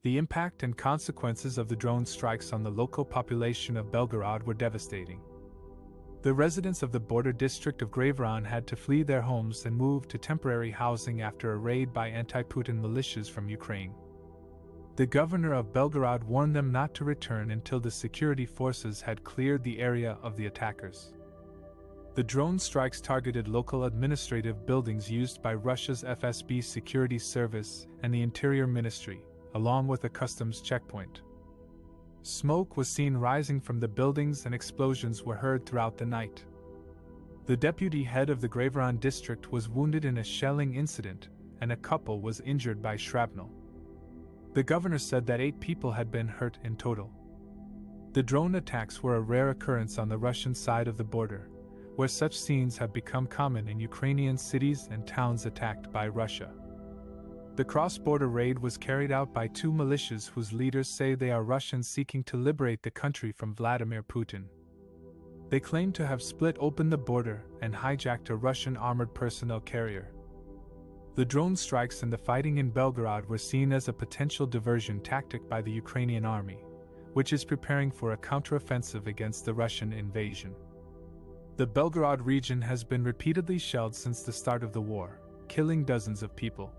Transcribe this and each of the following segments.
The impact and consequences of the drone strikes on the local population of Belgorod were devastating. The residents of the border district of Belgorod had to flee their homes and move to temporary housing after a raid by anti-Putin militias from Ukraine. The governor of Belgorod warned them not to return until the security forces had cleared the area of the attackers. The drone strikes targeted local administrative buildings used by Russia's FSB security service and the Interior Ministry, along with a customs checkpoint. Smoke was seen rising from the buildings and explosions were heard throughout the night. The deputy head of the Belgorod district was wounded in a shelling incident, and a couple was injured by shrapnel. The governor said that 8 people had been hurt in total. The drone attacks were a rare occurrence on the Russian side of the border, where such scenes have become common in Ukrainian cities and towns attacked by Russia. The cross-border raid was carried out by 2 militias whose leaders say they are Russians seeking to liberate the country from Vladimir Putin. They claim to have split open the border and hijacked a Russian armored personnel carrier. The drone strikes and the fighting in Belgorod were seen as a potential diversion tactic by the Ukrainian army, which is preparing for a counteroffensive against the Russian invasion. The Belgorod region has been repeatedly shelled since the start of the war, killing dozens of people.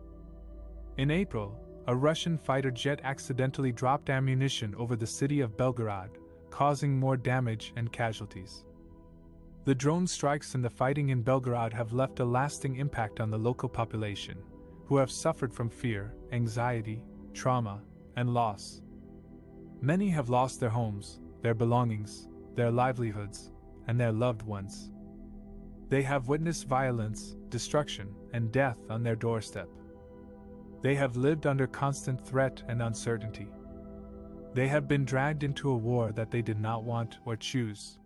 In April, a Russian fighter jet accidentally dropped ammunition over the city of Belgorod, causing more damage and casualties. The drone strikes and the fighting in Belgorod have left a lasting impact on the local population, who have suffered from fear, anxiety, trauma, and loss. Many have lost their homes, their belongings, their livelihoods, and their loved ones. They have witnessed violence, destruction, and death on their doorstep. They have lived under constant threat and uncertainty. They have been dragged into a war that they did not want or choose.